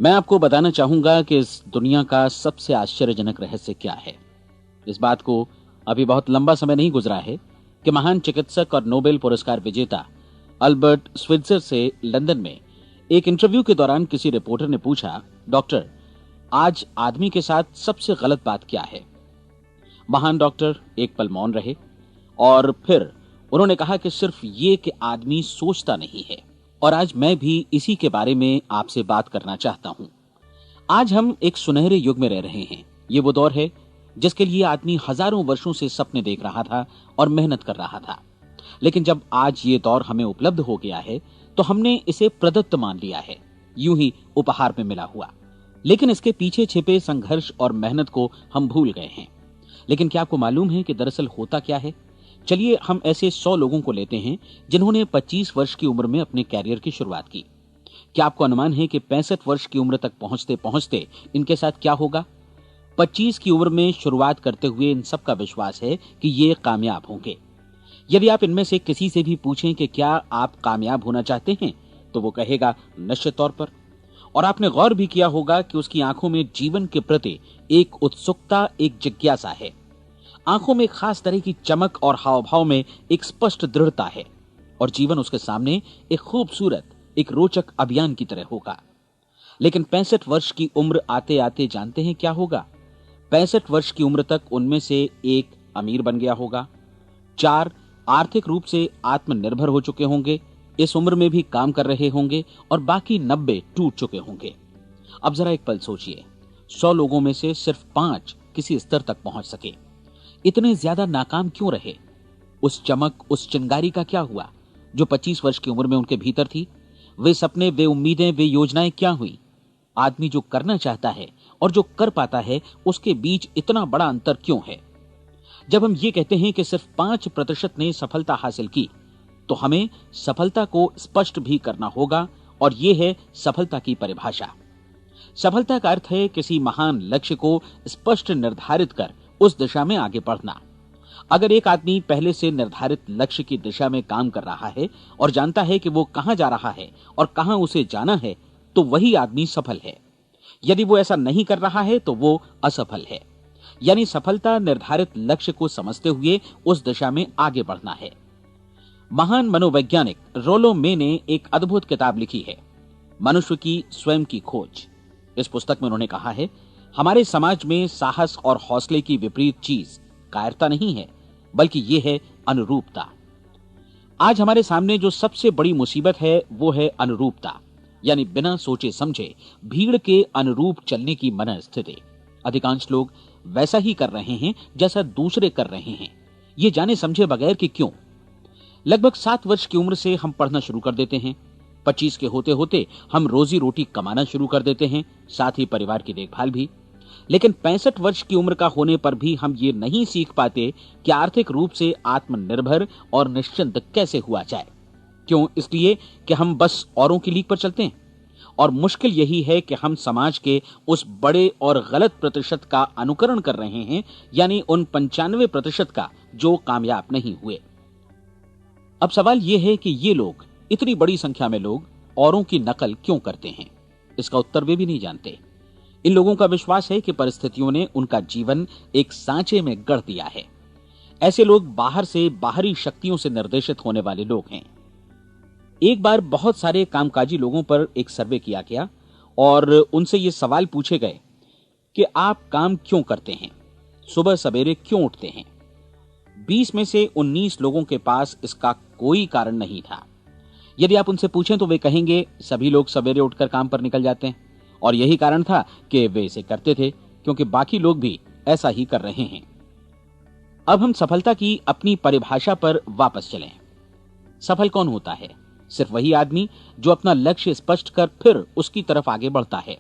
मैं आपको बताना चाहूंगा कि इस दुनिया का सबसे आश्चर्यजनक रहस्य क्या है। इस बात को अभी बहुत लंबा समय नहीं गुजरा है कि महान चिकित्सक और नोबेल पुरस्कार विजेता अल्बर्ट स्विट्जर से लंदन में एक इंटरव्यू के दौरान किसी रिपोर्टर ने पूछा, डॉक्टर, आज आदमी के साथ सबसे गलत बात क्या है। महान डॉक्टर एक पल मौन रहे और फिर उन्होंने कहा कि सिर्फ ये कि आदमी सोचता नहीं है। और आज मैं भी इसी के बारे में आपसे बात करना चाहता हूं। आज हम एक सुनहरे युग में रह रहे हैं। ये वो दौर है जिसके लिए आदमी हजारों वर्षों से सपने देख रहा था और मेहनत कर रहा था। लेकिन जब आज ये दौर हमें उपलब्ध हो गया है तो हमने इसे प्रदत्त मान लिया है, यूं ही उपहार में मिला हुआ। लेकिन इसके पीछे छिपे संघर्ष और मेहनत को हम भूल गए हैं। लेकिन क्या आपको मालूम है कि दरअसल होता क्या है? चलिए हम ऐसे 100 लोगों को लेते हैं जिन्होंने 25 वर्ष की उम्र में अपने कैरियर की शुरुआत की। क्या आपको अनुमान है कि 65 वर्ष की उम्र तक पहुंचते पहुंचते इनके साथ क्या होगा? 25 की उम्र में शुरुआत करते हुए इन सबका विश्वास है कि ये कामयाब होंगे। यदि आप इनमें से किसी से भी पूछें कि क्या आप कामयाब होना चाहते हैं, तो वो कहेगा निश्चित तौर पर। और आपने गौर भी किया होगा कि उसकी आंखों में जीवन के प्रति एक उत्सुकता, एक जिज्ञासा है। आंखों में खास तरह की चमक और हाव भाव में एक स्पष्ट दृढ़ता है और जीवन उसके सामने एक खूबसूरत, एक रोचक अभियान की तरह होगा। लेकिन 65 वर्ष की उम्र आते आते जानते हैं क्या होगा? 65 वर्ष की उम्र तक उनमें से एक अमीर बन गया होगा, 4 आर्थिक रूप से आत्मनिर्भर हो चुके होंगे, इस उम्र में भी काम कर रहे होंगे और बाकी 90 टूट चुके होंगे। अब जरा एक पल सोचिए, 100 लोगों में से सिर्फ 5 किसी स्तर तक पहुंच सके। इतने ज्यादा नाकाम क्यों रहे? उस चमक, उस चिंगारी का क्या हुआ जो 25 वर्ष की उम्र में उनके भीतर थी? वे सपने, वे उम्मीदें, वे योजनाएं क्या हुई? आदमी जो करना चाहता है और जो कर पाता है, उसके बीच इतना बड़ा अंतर क्यों है? जब हम ये कहते हैं कि सिर्फ 5% ने सफलता हासिल की, तो हमें सफलता को स्पष्ट भी करना होगा और यह है सफलता की परिभाषा। सफलता का अर्थ है किसी महान लक्ष्य को स्पष्ट निर्धारित कर उस दिशा में आगे बढ़ना। अगर एक आदमी पहले से निर्धारित लक्ष्य की दिशा में काम कर रहा है और जानता है कि वो कहां जा रहा है और कहां उसे जाना है, तो वही आदमी सफल है। यदि वो ऐसा नहीं कर रहा है तो वो असफल है। यानी सफलता निर्धारित लक्ष्य को समझते हुए उस दिशा में आगे बढ़ना है। महान मनोवैज्ञानिक रोलो मे ने एक अद्भुत किताब लिखी है, मनुष्य की स्वयं की खोज। इस पुस्तक में उन्होंने कहा है, हमारे समाज में साहस और हौसले की विपरीत चीज कायरता नहीं है, बल्कि यह है अनुरूपता। आज हमारे सामने जो सबसे बड़ी मुसीबत है वो है अनुरूपता, यानी बिना सोचे समझे भीड़ के अनुरूप चलने की मनस्थिति। अधिकांश लोग वैसा ही कर रहे हैं जैसा दूसरे कर रहे हैं, ये जाने समझे बगैर कि क्यों। लगभग 7 वर्ष की उम्र से हम पढ़ना शुरू कर देते हैं। 25 के होते होते हम रोजी रोटी कमाना शुरू कर देते हैं, साथ ही परिवार की देखभाल भी। लेकिन 65 वर्ष की उम्र का होने पर भी हम ये नहीं सीख पाते कि आर्थिक रूप से आत्मनिर्भर और निश्चिंत कैसे हुआ जाए। क्यों? इसलिए कि हम बस औरों की लीक पर चलते हैं। और मुश्किल यही है कि हम समाज के उस बड़े और गलत प्रतिशत का अनुकरण कर रहे हैं, यानी उन 95% का जो कामयाब नहीं हुए। अब सवाल यह है कि ये लोग, इतनी बड़ी संख्या में लोग, औरों की नकल क्यों करते हैं? इसका उत्तर वे भी नहीं जानते। इन लोगों का विश्वास है कि परिस्थितियों ने उनका जीवन एक सांचे में गढ़ दिया है। ऐसे लोग बाहर से बाहरी शक्तियों से निर्देशित होने वाले लोग हैं। एक बार बहुत सारे कामकाजी लोगों पर एक सर्वे किया गया और उनसे ये सवाल पूछे गए कि आप काम क्यों करते हैं, सुबह सवेरे क्यों उठते हैं। 20 में से 19 लोगों के पास इसका कोई कारण नहीं था। यदि आप उनसे पूछें तो वे कहेंगे सभी लोग सवेरे उठकर काम पर निकल जाते हैं और यही कारण था कि वे इसे करते थे क्योंकि बाकी लोग भी ऐसा ही कर रहे हैं। अब हम सफलता की अपनी परिभाषा पर वापस चलें। सफल कौन होता है? सिर्फ वही आदमी जो अपना लक्ष्य स्पष्ट कर फिर उसकी तरफ आगे बढ़ता है।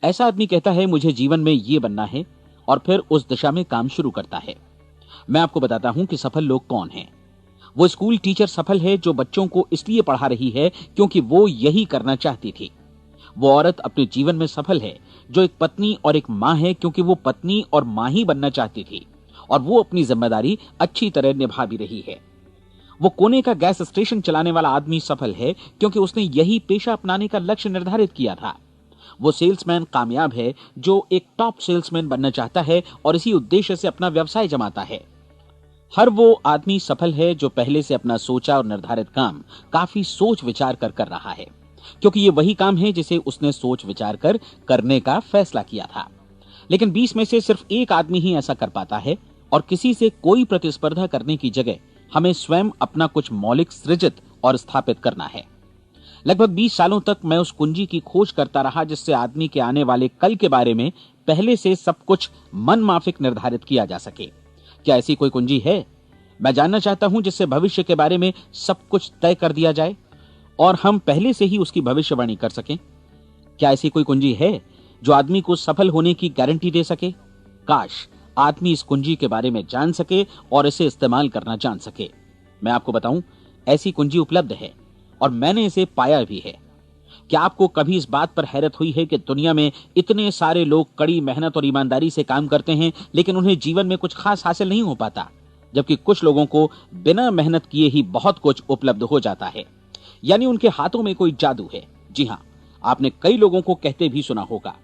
ऐसा आदमी कहता है मुझे जीवन में ये बनना है और फिर उस दिशा में काम शुरू करता है। मैं आपको बताता हूं कि सफल लोग कौन हैं। वो स्कूल टीचर सफल है जो बच्चों को इसलिए पढ़ा रही है क्योंकि वो यही करना चाहती थी। वो औरत अपने जीवन में सफल है जो एक पत्नी और एक मां है क्योंकि वो पत्नी और मां ही बनना चाहती थी और वो अपनी जिम्मेदारी अच्छी तरह निभा भी रही है। वो कोने का गैस स्टेशन चलाने वाला आदमी सफल है क्योंकि उसने यही पेशा अपनाने का लक्ष्य निर्धारित किया था। वो सेल्समैन कामयाब है जो एक टॉप सेल्समैन बनना चाहता है और इसी उद्देश्य से अपना व्यवसाय जमाता है। हर वो आदमी सफल है जो पहले से अपना सोचा और निर्धारित काम काफी सोच विचार कर रहा है, क्योंकि ये वही काम है जिसे उसने सोच विचार कर करने का फैसला किया था। लेकिन 20 में से सिर्फ एक आदमी ही ऐसा कर पाता है, और किसी से कोई प्रतिस्पर्धा करने की जगह हमें स्वयं अपना कुछ मौलिक सृजित और स्थापित करना है। लगभग 20 सालों तक मैं उस कुंजी की खोज करता रहा जिससे आदमी के आने वाले कल के बारे में पहले से सब कुछ मन माफिक निर्धारित किया जा सके। क्या ऐसी कोई कुंजी है? मैं जानना चाहता हूं जिससे भविष्य के बारे में सब कुछ तय कर दिया जाए और हम पहले से ही उसकी भविष्यवाणी कर सकें। क्या ऐसी कोई कुंजी है जो आदमी को सफल होने की गारंटी दे सके? काश आदमी इस कुंजी के बारे में जान सके और इसे इस्तेमाल करना जान सके। मैं आपको बताऊं, ऐसी कुंजी उपलब्ध है और मैंने इसे पाया भी है। क्या आपको कभी इस बात पर हैरत हुई है कि दुनिया में इतने सारे लोग कड़ी मेहनत और ईमानदारी से काम करते हैं, लेकिन उन्हें जीवन में कुछ खास हासिल नहीं हो पाता, जबकि कुछ लोगों को बिना मेहनत किए ही बहुत कुछ उपलब्ध हो जाता है। यानी उनके हाथों में कोई जादू है। जी हां, आपने कई लोगों को कहते भी सुना होगा,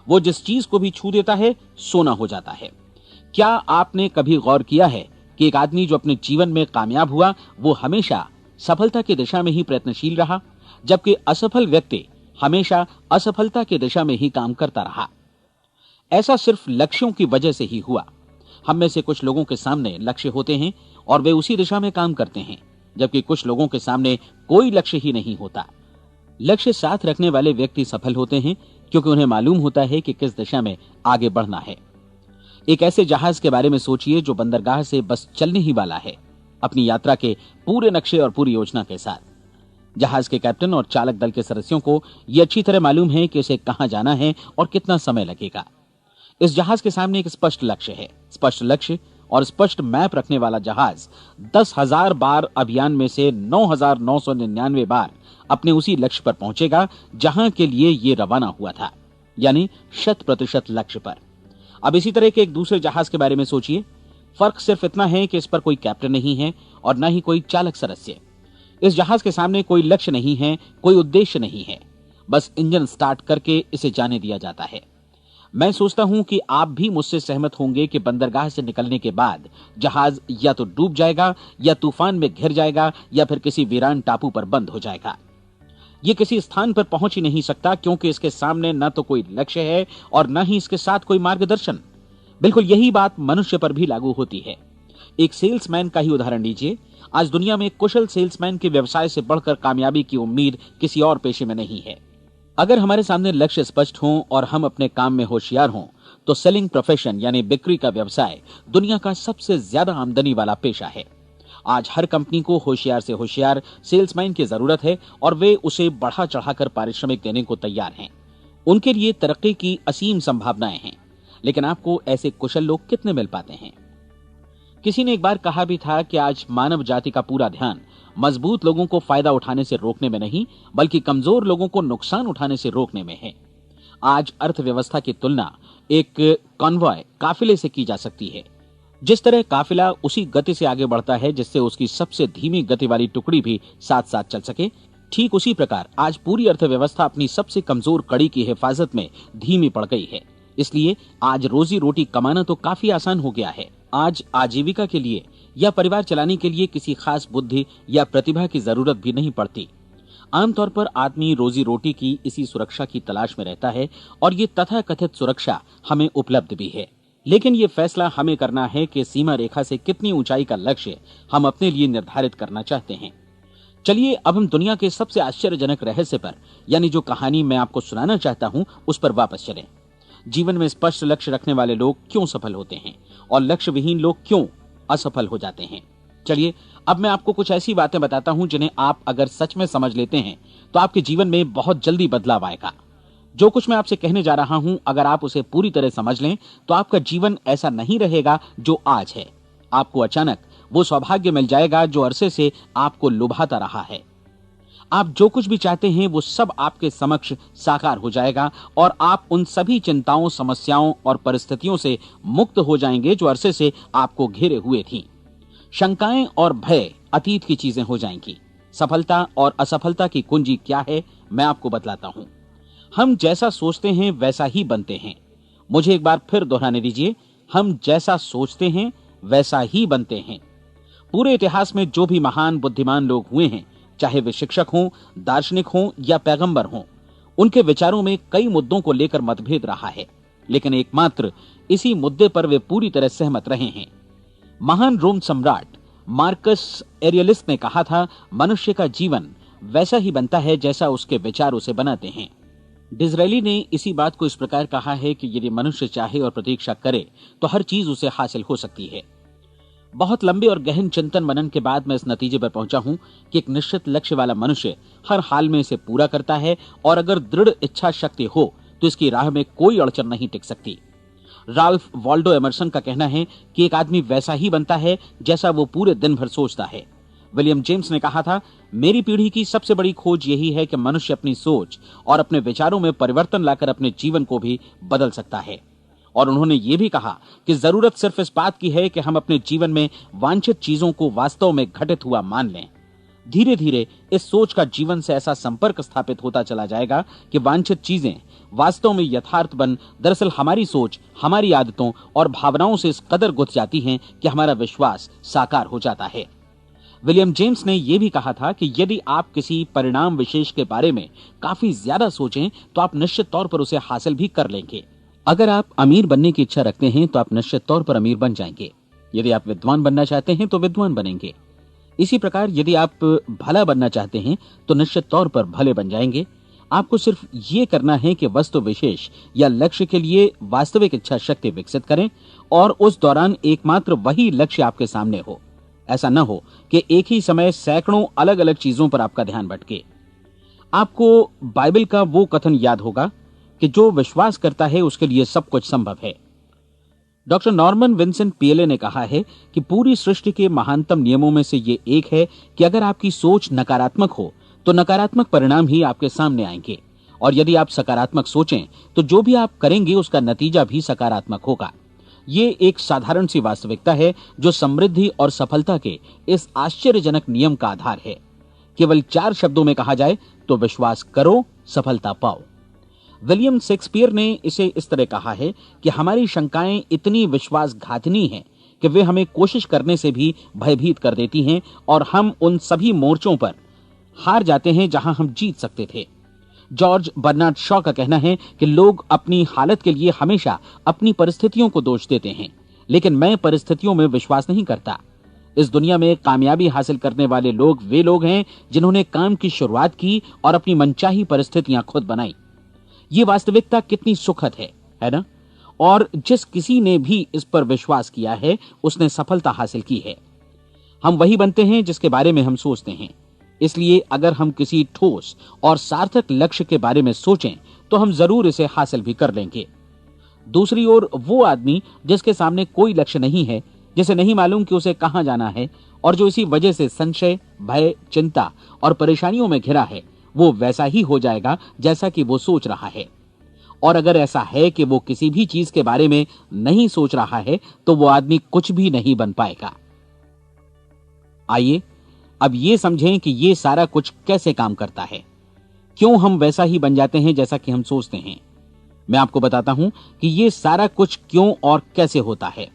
वो जिस चीज को भी छू देता है सोना हो जाता है। क्या आपने कभी गौर किया है कि एक आदमी जो अपने जीवन में कामयाब हुआ वो हमेशा सफलता की दिशा में ही प्रयत्नशील रहा, जबकि असफल व्यक्ति हमेशा असफलता की दिशा में ही काम करता रहा? ऐसा सिर्फ लक्ष्यों की वजह से ही हुआ। हम में से कुछ लोगों के सामने लक्ष्य होते हैं और वे उसी दिशा में काम करते हैं, जबकि कुछ लोगों के सामने कोई लक्ष्य ही नहीं होता। लक्ष्य साथ रखने वाले व्यक्ति सफल होते हैं क्योंकि उन्हें मालूम होता है कि किस दिशा में आगे बढ़ना है। एक ऐसे जहाज के बारे में सोचिए जो बंदरगाह से बस चलने ही वाला है, अपनी यात्रा के पूरे नक्शे और पूरी योजना के साथ। जहाज के कैप्टन और चालक दल के सदस्यों को यह अच्छी तरह मालूम है कि उसे कहां जाना है और कितना समय लगेगा। इस जहाज के सामने एक स्पष्ट लक्ष्य है। स्पष्ट लक्ष्य और स्पष्ट मैप रखने वाला जहाज 10,000 बार अभियान में से 9,999 बार अपने उसी लक्ष्य पर पहुंचेगा जहां के लिए ये रवाना हुआ था, यानी 100% लक्ष्य पर। अब इसी तरह के एक दूसरे जहाज के बारे में सोचिए। फर्क सिर्फ इतना है कि इस पर कोई कैप्टन नहीं है और न ही कोई चालक सदस्य। इस जहाज के सामने कोई लक्ष्य नहीं है, कोई उद्देश्य नहीं है, बस इंजन स्टार्ट करके इसे जाने दिया जाता है। मैं सोचता हूं कि आप भी मुझसे सहमत होंगे कि बंदरगाह से निकलने के बाद जहाज या तो डूब जाएगा या तूफान में घिर जाएगा या फिर किसी वीरान टापू पर बंद हो जाएगा। ये किसी स्थान पर पहुंच ही नहीं सकता क्योंकि इसके सामने न तो कोई लक्ष्य है और न ही इसके साथ कोई मार्गदर्शन। बिल्कुल यही बात मनुष्य पर भी लागू होती है। एक सेल्समैन का ही उदाहरण लीजिए। आज दुनिया में कुशल सेल्समैन के व्यवसाय से बढ़कर कामयाबी की उम्मीद किसी और पेशे में नहीं है। अगर हमारे सामने लक्ष्य स्पष्ट हों और हम अपने काम में होशियार हों तो सेलिंग प्रोफेशन यानी बिक्री का व्यवसाय दुनिया का सबसे ज्यादा आमदनी वाला पेशा है। आज हर कंपनी को होशियार से होशियार सेल्समैन की जरूरत है और वे उसे बढ़ा चढ़ाकर पारिश्रमिक देने को तैयार हैं। उनके लिए तरक्की की असीम संभावनाएं हैं, लेकिन आपको ऐसे कुशल लोग कितने मिल पाते हैं? किसी ने एक बार कहा भी था कि आज मानव जाति का पूरा ध्यान मजबूत लोगों को फायदा उठाने से रोकने में नहीं, बल्कि कमजोर लोगों को नुकसान उठाने से रोकने में है। आज अर्थव्यवस्था की तुलना एक कॉन्वॉय काफिले से की जा सकती है। जिस तरह काफिला उसी गति से आगे बढ़ता है जिससे उसकी सबसे धीमी गति वाली टुकड़ी भी साथ साथ चल सके, ठीक उसी प्रकार आज पूरी अर्थव्यवस्था अपनी सबसे कमजोर कड़ी की हिफाजत में धीमी पड़ गई है। इसलिए आज रोजी रोटी कमाना तो काफी आसान हो गया है। आज आजीविका के लिए या परिवार चलाने के लिए किसी खास बुद्धि या प्रतिभा की जरूरत भी नहीं पड़ती। आमतौर पर आदमी रोजी रोटी की इसी सुरक्षा की तलाश में रहता है और ये तथाकथित सुरक्षा हमें उपलब्ध भी है। लेकिन ये फैसला हमें करना है कि सीमा रेखा से कितनी ऊंचाई का लक्ष्य हम अपने लिए निर्धारित करना चाहते हैं। चलिए अब हम दुनिया के सबसे आश्चर्यजनक रहस्य पर, यानी जो कहानी मैं आपको सुनाना चाहता हूं, उस पर वापस चलें। जीवन में स्पष्ट लक्ष्य रखने वाले लोग क्यों सफल होते हैं और लक्ष्य विहीन लोग क्यों असफल हो जाते हैं? चलिए अब मैं आपको कुछ ऐसी बातें बताता हूं जिन्हें आप अगर सच में समझ लेते हैं तो आपके जीवन में बहुत जल्दी बदलाव आएगा। जो कुछ मैं आपसे कहने जा रहा हूं, अगर आप उसे पूरी तरह समझ लें तो आपका जीवन ऐसा नहीं रहेगा जो आज है। आपको अचानक वो सौभाग्य मिल जाएगा जो अरसे से आपको लुभाता रहा है। आप जो कुछ भी चाहते हैं वो सब आपके समक्ष साकार हो जाएगा और आप उन सभी चिंताओं, समस्याओं और परिस्थितियों से मुक्त हो जाएंगे जो अरसे से आपको घेरे हुए थी। शंकाएं और भय अतीत की चीजें हो जाएंगी। सफलता और असफलता की कुंजी क्या है, मैं आपको बतलाता हूं। हम जैसा सोचते हैं वैसा ही बनते हैं। मुझे एक बार फिर दोहराने दीजिए, हम जैसा सोचते हैं वैसा ही बनते हैं। पूरे इतिहास में जो भी महान बुद्धिमान लोग हुए हैं, चाहे वे शिक्षक हों, दार्शनिक हों या पैगंबर हों, उनके विचारों में कई मुद्दों को लेकर मतभेद रहा है, लेकिन एकमात्र इसी मुद्दे पर वे पूरी तरह सहमत रहे हैं। महान रोम सम्राट मार्कस एरियलिस ने कहा था, मनुष्य का जीवन वैसा ही बनता है जैसा उसके विचार उसे बनाते हैं। डिज़रायली ने इसी बात को इस प्रकार कहा है कि यदि मनुष्य चाहे और प्रतीक्षा करे तो हर चीज उसे हासिल हो सकती है। बहुत लंबे और गहन चिंतन मनन के बाद मैं इस नतीजे पर पहुंचा हूं कि एक निश्चित लक्ष्य वाला मनुष्य हर हाल में इसे पूरा करता है, और अगर दृढ़ इच्छा शक्ति हो तो इसकी राह में कोई अड़चन नहीं टिक सकती। राल्फ वॉल्डो एमर्सन का कहना है कि एक आदमी वैसा ही बनता है जैसा वो पूरे दिन भर सोचता है। विलियम जेम्स ने कहा था, मेरी पीढ़ी की सबसे बड़ी खोज यही है कि मनुष्य अपनी सोच और अपने विचारों में परिवर्तन लाकर अपने जीवन को भी बदल सकता है। और उन्होंने ये भी कहा कि जरूरत सिर्फ इस बात की है कि हम अपने जीवन में वांछित चीजों को वास्तव में घटित हुआ मान लें। धीरे धीरे इस सोच का जीवन से ऐसा संपर्क स्थापित होता चला जाएगा कि वांछित चीजें वास्तव में यथार्थ बन दरअसल हमारी सोच, हमारी आदतों और भावनाओं से इस कदर गुथ जाती हैं कि हमारा विश्वास साकार हो जाता है। विलियम जेम्स ने यह भी कहा था कि यदि आप किसी परिणाम विशेष के बारे में काफी ज्यादा सोचें तो आप निश्चित तौर पर उसे हासिल भी कर लेंगे। अगर आप अमीर बनने की इच्छा रखते हैं तो आप निश्चित तौर पर अमीर बन जाएंगे। यदि आप विद्वान बनना चाहते हैं तो विद्वान बनेंगे। इसी प्रकार यदि आप भला बनना चाहते हैं तो निश्चित तौर पर भले बन जाएंगे। आपको सिर्फ ये करना है कि वस्तु विशेष या लक्ष्य के लिए वास्तविक इच्छा शक्ति विकसित करें, और उस दौरान एकमात्र वही लक्ष्य आपके सामने हो। ऐसा न हो कि एक ही समय सैकड़ों अलग अलग चीजों पर आपका ध्यान भटके। आपको बाइबल का वो कथन याद होगा कि जो विश्वास करता है उसके लिए सब कुछ संभव है। डॉक्टर नॉर्मन विंसेंट पीएले ने कहा है कि पूरी सृष्टि के महानतम नियमों में से ये एक है कि अगर आपकी सोच नकारात्मक हो तो नकारात्मक परिणाम ही आपके सामने आएंगे, और यदि आप सकारात्मक सोचें तो जो भी आप करेंगे उसका नतीजा भी सकारात्मक होगा। ये एक साधारण सी वास्तविकता है जो समृद्धि और सफलता के इस आश्चर्यजनक नियम का आधार है। केवल 4 शब्दों में कहा जाए तो विश्वास करो, सफलता पाओ। विलियम शेक्सपियर ने इसे इस तरह कहा है कि हमारी शंकाएं इतनी विश्वासघातिनी हैं कि वे हमें कोशिश करने से भी भयभीत कर देती हैं, और हम उन सभी मोर्चों पर हार जाते हैं जहां हम जीत सकते थे। जॉर्ज बर्नार्ड शॉ का कहना है कि लोग अपनी हालत के लिए हमेशा अपनी परिस्थितियों को दोष देते हैं, लेकिन मैं परिस्थितियों में विश्वास नहीं करता। इस दुनिया में कामयाबी हासिल करने वाले लोग वे लोग हैं जिन्होंने काम की शुरुआत की और अपनी मनचाही परिस्थितियां खुद बनाई। ये वास्तविकता कितनी सुखद है ना? और जिस किसी ने भी इस पर विश्वास किया है उसने सफलता हासिल की है। हम वही बनते हैं जिसके बारे में हम सोचते हैं। इसलिए अगर हम किसी ठोस और सार्थक लक्ष्य के बारे में सोचें तो हम जरूर इसे हासिल भी कर लेंगे। दूसरी ओर वो आदमी जिसके सामने कोई लक्ष्य नहीं है, जिसे नहीं मालूम कि उसे कहां जाना है, और जो इसी वजह से संशय, भय, चिंता और परेशानियों में घिरा है, वो वैसा ही हो जाएगा जैसा कि वो सोच रहा है। और अगर ऐसा है कि वो किसी भी चीज के बारे में नहीं सोच रहा है तो वो आदमी कुछ भी नहीं बन पाएगा। आइए अब ये समझें कि ये सारा कुछ कैसे काम करता है, क्यों हम वैसा ही बन जाते हैं जैसा कि हम सोचते हैं। मैं आपको बताता हूं कि ये सारा कुछ क्यों और कैसे होता है।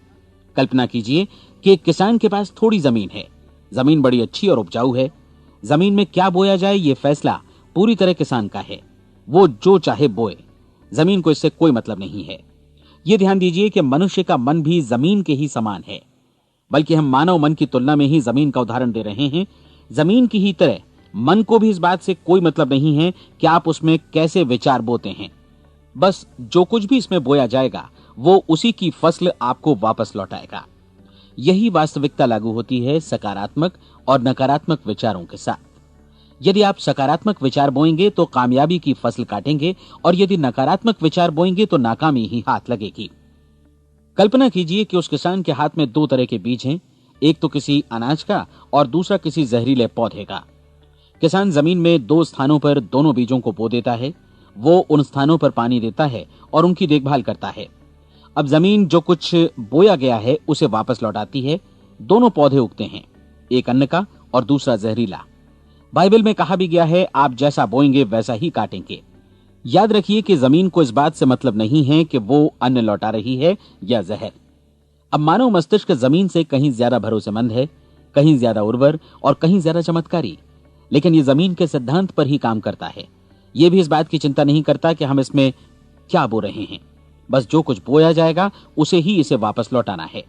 कल्पना कीजिए कि एक किसान के पास थोड़ी जमीन है। जमीन बड़ी अच्छी और उपजाऊ है। जमीन में क्या बोया जाए ये फैसला पूरी तरह किसान का है। वो जो चाहे बोए, जमीन को इससे कोई मतलब नहीं है। ये ध्यान दीजिए कि मनुष्य का मन भी जमीन के ही समान है, बल्कि हम मानव मन की तुलना में ही जमीन का उदाहरण दे रहे हैं। जमीन की ही तरह मन को भी इस बात से कोई मतलब नहीं है कि आप उसमें कैसे विचार बोते हैं। बस जो कुछ भी इसमें बोया जाएगा वो उसी की फसल आपको वापस लौटाएगा। यही वास्तविकता लागू होती है सकारात्मक और नकारात्मक विचारों के साथ। यदि आप सकारात्मक विचार बोएंगे तो कामयाबी की फसल काटेंगे, और यदि नकारात्मक विचार बोएंगे तो नाकामी ही हाथ लगेगी। कल्पना कीजिए कि उस किसान के हाथ में 2 तरह के बीज हैं, एक तो किसी अनाज का और दूसरा किसी जहरीले पौधे का। किसान जमीन में 2 स्थानों पर दोनों बीजों को बो देता है। वो उन स्थानों पर पानी देता है और उनकी देखभाल करता है। अब जमीन जो कुछ बोया गया है उसे वापस लौटाती है। दोनों पौधे उगते हैं, एक अन्न का और दूसरा जहरीला। बाइबल में कहा भी गया है, आप जैसा बोएंगे वैसा ही काटेंगे। याद रखिए कि जमीन को इस बात से मतलब नहीं है कि वो अन्न लौटा रही है या जहर। अब मानव मस्तिष्क जमीन से कहीं ज्यादा भरोसेमंद है, कहीं ज्यादा उर्वर और कहीं ज्यादा चमत्कारी, लेकिन ये जमीन के सिद्धांत पर ही काम करता है। ये भी इस बात की चिंता नहीं करता कि हम इसमें क्या बो रहे हैं। बस जो कुछ बोया जाएगा उसे ही इसे वापस लौटाना है,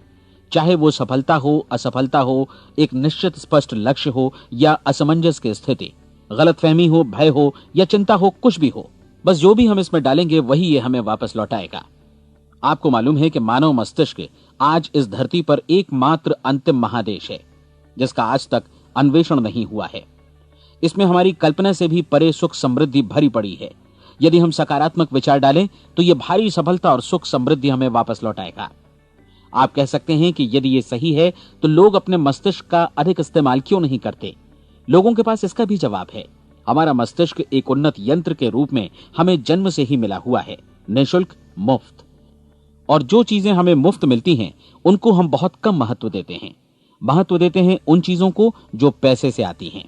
चाहे वो सफलता हो, असफलता हो, एक निश्चित स्पष्ट लक्ष्य हो या असमंजस की स्थिति, गलतफहमी हो, भय हो या चिंता हो, कुछ भी हो। बस जो भी हम इसमें डालेंगे वही ये हमें वापस लौटाएगा। आपको मालूम है कि मानव मस्तिष्क आज इस धरती पर एकमात्र अंतिम महादेश है जिसका आज तक अन्वेषण नहीं हुआ है। इसमें हमारी कल्पना से भी परे सुख समृद्धि भरी पड़ी है। यदि हम सकारात्मक विचार डालें तो यह भारी सफलता और सुख समृद्धि हमें वापस लौटाएगा। आप कह सकते हैं कि यदि ये सही है तो लोग अपने मस्तिष्क का अधिक इस्तेमाल क्यों नहीं करते? लोगों के पास इसका भी जवाब है। हमारा मस्तिष्क एक उन्नत यंत्र के रूप में हमें जन्म से ही मिला हुआ है, निःशुल्क, मुफ्त। और जो चीजें हमें मुफ्त मिलती हैं उनको हम बहुत कम महत्व देते हैं। महत्व देते हैं उन चीजों को जो पैसे से आती हैं,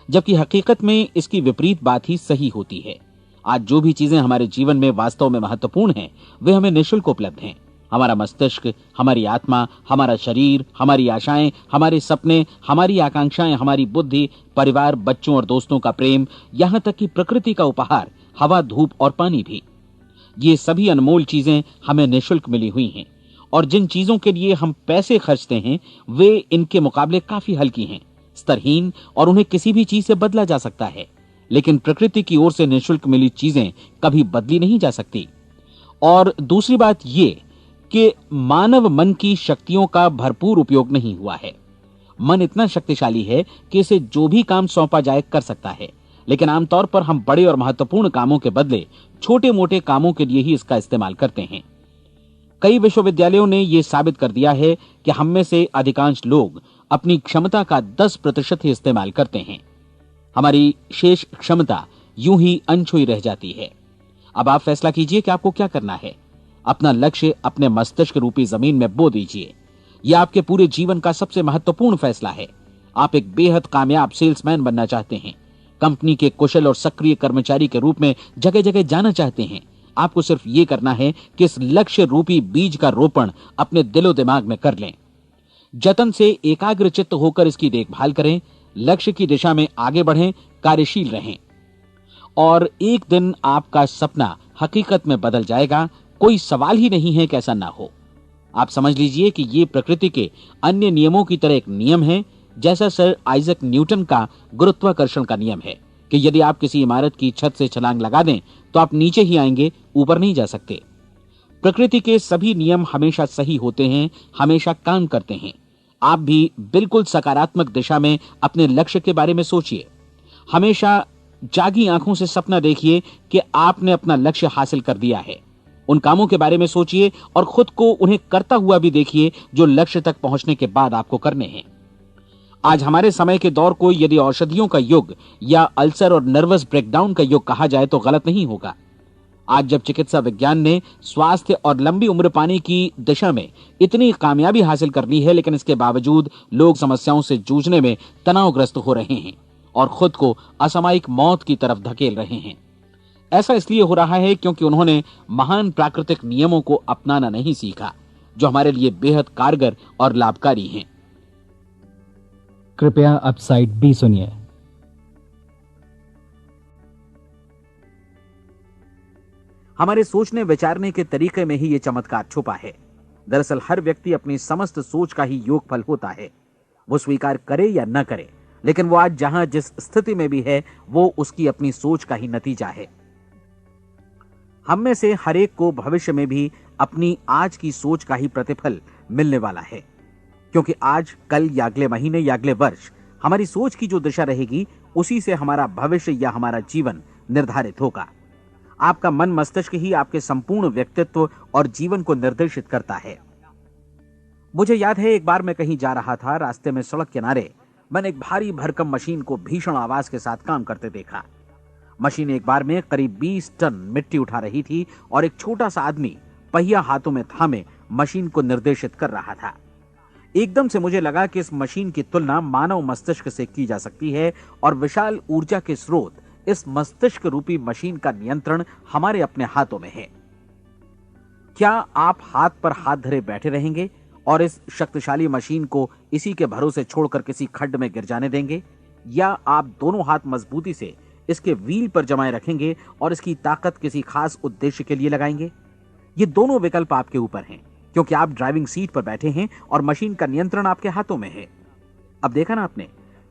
जबकि हकीकत में इसकी विपरीत बात ही सही होती है। आज जो भी चीजें हमारे जीवन में वास्तव में महत्वपूर्ण हैं वे हमें निःशुल्क उपलब्ध हैं। हमारा मस्तिष्क, हमारी आत्मा, हमारा शरीर, हमारी आशाएं, हमारे सपने, हमारी आकांक्षाएं, हमारी बुद्धि, परिवार, बच्चों और दोस्तों का प्रेम, यहां तक कि प्रकृति का उपहार, हवा, धूप और पानी भी। ये सभी अनमोल चीजें हमें निःशुल्क मिली हुई हैं, और जिन चीजों के लिए हम पैसे खर्चते हैं वे इनके मुकाबले काफी हल्की हैं, स्तरहीन, और उन्हें किसी भी चीज से बदला जा सकता है। लेकिन प्रकृति की ओर से निःशुल्क मिली चीजें कभी बदली नहीं जा सकती। और दूसरी बात ये कि मानव मन की शक्तियों का भरपूर उपयोग नहीं हुआ है। मन इतना शक्तिशाली है कि इसे जो भी काम सौंपा जाए कर सकता है, लेकिन आमतौर पर हम बड़े और महत्वपूर्ण कामों के बदले छोटे मोटे कामों के लिए ही इसका इस्तेमाल करते हैं। कई विश्वविद्यालयों ने यह साबित कर दिया है कि हम में से अधिकांश लोग अपनी क्षमता का 10% ही इस्तेमाल करते हैं। हमारी शेष क्षमता यूं ही अनछुई रह जाती है। अब आप फैसला कीजिए कि आपको क्या करना है। अपना लक्ष्य अपने मस्तिष्क रूपी जमीन में बो दीजिए। यह आपके पूरे जीवन का सबसे महत्वपूर्ण फैसला है। आप एक बेहद कामयाब सेल्समैन बनना चाहते हैं, कंपनी के कुशल और सक्रिय कर्मचारी के रूप में जगह जगह जाना चाहते हैं। आपको सिर्फ ये करना है कि इस लक्ष्य रूपी बीज का रोपण अपने दिलो दिमाग में कर लें। जतन से एकाग्रचित्त होकर इसकी देखभाल करें, लक्ष्य की दिशा में आगे बढ़ें, कार्यशील रहें, और एक दिन आपका सपना हकीकत में बदल जाएगा। कोई सवाल ही नहीं है कि ऐसा ना हो। आप समझ लीजिए कि ये प्रकृति के अन्य नियमों की तरह एक नियम है, जैसा सर आइजक न्यूटन का गुरुत्वाकर्षण का नियम है कि यदि आप किसी इमारत की छत से छलांग लगा दें तो आप नीचे ही आएंगे, ऊपर नहीं जा सकते। प्रकृति के सभी नियम हमेशा सही होते हैं, हमेशा काम करते हैं। आप भी बिल्कुल सकारात्मक दिशा में अपने लक्ष्य के बारे में सोचिए। हमेशा जागी आंखों से सपना देखिए कि आपने अपना लक्ष्य हासिल कर दिया है। उन कामों के बारे में सोचिए और खुद को उन्हें करता हुआ भी देखिए जो लक्ष्य तक पहुंचने के बाद आपको करने हैं। आज हमारे समय के दौर को यदि औषधियों का युग या अल्सर और नर्वस ब्रेकडाउन का युग कहा जाए तो गलत नहीं होगा। आज जब चिकित्सा विज्ञान ने स्वास्थ्य और लंबी उम्र पाने की दिशा में इतनी कामयाबी हासिल कर ली है, लेकिन इसके बावजूद लोग समस्याओं से जूझने में तनावग्रस्त हो रहे हैं और खुद को असामयिक मौत की तरफ धकेल रहे हैं। ऐसा इसलिए हो रहा है क्योंकि उन्होंने महान प्राकृतिक नियमों को अपनाना नहीं सीखा, जो हमारे लिए बेहद कारगर और लाभकारी हैं। कृपया अब साइड बी सुनिए। हमारे सोचने विचारने के तरीके में ही ये चमत्कार छुपा है। दरअसल हर व्यक्ति अपनी समस्त सोच का ही योगफल होता है। वो स्वीकार करे या न करे, लेकिन वो आज जहां जिस स्थिति में भी है वो उसकी अपनी सोच का ही नतीजा है। हम में से हर एक को भविष्य में भी अपनी आज की सोच का ही प्रतिफल मिलने वाला है, क्योंकि आज, कल या अगले महीने या अगले वर्ष हमारी सोच की जो दिशा रहेगी उसी से हमारा भविष्य या हमारा जीवन निर्धारित होगा। आपका मन मस्तिष्क ही आपके संपूर्ण व्यक्तित्व और जीवन को निर्देशित करता है। मुझे याद है एक बार मैं कहीं जा रहा था, रास्ते में सड़क किनारे मैंने एक भारी भरकम मशीन को भीषण आवाज के साथ काम करते देखा। मशीन एक बार में करीब 20 टन मिट्टी उठा रही थी और एक छोटा सा आदमी पहिया हाथों में थामे मशीन को निर्देशित कर रहा था। एकदम से मुझे लगा कि इस मशीन की तुलना मानव मस्तिष्क से की जा सकती है और विशाल ऊर्जा के स्रोत इस मस्तिष्क रूपी मशीन का नियंत्रण हमारे अपने हाथों में है। क्या आप हाथ पर हाथ धरे बैठे रहेंगे और इस शक्तिशाली मशीन को इसी के भरोसे छोड़कर किसी खड्ड में गिर जाने देंगे, या आप दोनों हाथ मजबूती से इसके व्हील पर जमाए रखेंगे और इसकी ताकत किसी खास उद्देश्य के लिए लगाएंगे? ये दोनों विकल्प आपके ऊपर हैं, क्योंकि आप ड्राइविंग सीट पर बैठे हैं और मशीन का नियंत्रण आपके हाथों में है। अब देखा ना आपने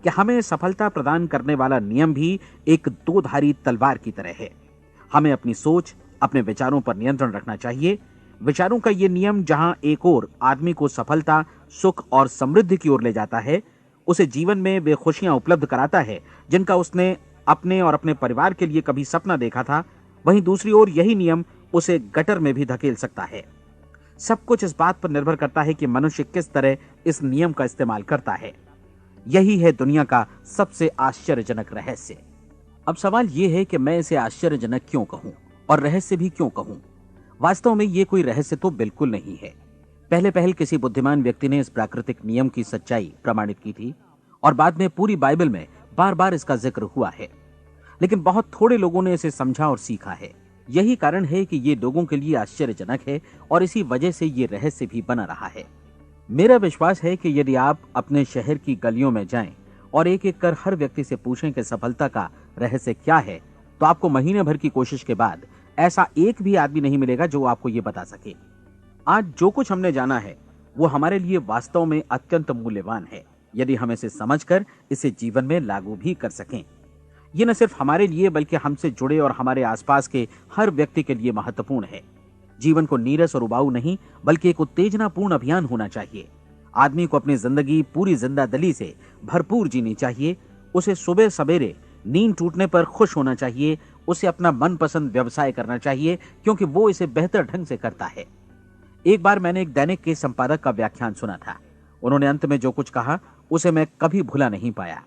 कि हमें सफलता प्रदान करने वाला नियम भी एक दो-धारी तलवार की तरह है। हमें अपनी सोच, अपने विचारों पर नियंत्रण रखना चाहिए। विचारों का ये नियम जहां एक ओर आदमी को सफलता, सुख और समृद्धि की ओर ले जाता है, उसे जीवन में वे खुशियां उपलब्ध कराता है जिनका उसने अपने और अपने परिवार के लिए कभी सपना देखा था, वहीं दूसरी ओर यही नियम उसे गटर में भी धकेल सकता है। सब कुछ इस बात पर निर्भर करता है कि मनुष्य किस तरह इस नियम का इस्तेमाल करता है। यही है दुनिया का सबसे आश्चर्यजनक रहस्य। अब सवाल यह है कि मैं इसे आश्चर्यजनक क्यों कहूं और रहस्य भी क्यों कहूं? वास्तव में यह कोई रहस्य तो बिल्कुल नहीं है। पहले पहल किसी बुद्धिमान व्यक्ति ने इस प्राकृतिक नियम की सच्चाई प्रमाणित की थी और बाद में पूरी बाइबल में बार बार इसका जिक्र हुआ है, लेकिन बहुत थोड़े लोगों ने इसे समझा और सीखा है। यही कारण है कि ये लोगों के लिए आश्चर्यजनक है और इसी वजह से ये रहस्य भी बना रहा है। मेरा विश्वास है कि यदि आप अपने शहर की गलियों में जाएं और एक एक कर हर व्यक्ति से पूछें कि सफलता का रहस्य क्या है, तो आपको महीने भर की कोशिश के बाद ऐसा एक भी आदमी नहीं मिलेगा जो आपको ये बता सके। आज जो कुछ हमने जाना है वो हमारे लिए वास्तव में अत्यंत मूल्यवान है, यदि हम इसे समझकर इसे जीवन में लागू भी कर सकें। ये न सिर्फ हमारे लिए बल्कि हमसे जुड़े और हमारे आसपास के हर व्यक्ति के लिए महत्वपूर्ण है। जीवन को नीरस और उबाऊ नहीं बल्कि एक उत्तेजनापूर्ण अभियान होना चाहिए। आदमी को अपनी जिंदगी पूरी जिंदादिली से भरपूर जीनी चाहिए। उसे सुबह सवेरे नींद टूटने पर खुश होना चाहिए। उसे अपना मनपसंद व्यवसाय करना चाहिए क्योंकि वो इसे बेहतर ढंग से करता है। एक बार मैंने एक दैनिक के संपादक का व्याख्यान सुना था। उन्होंने अंत में जो कुछ कहा उसे मैं कभी भुला नहीं पाया।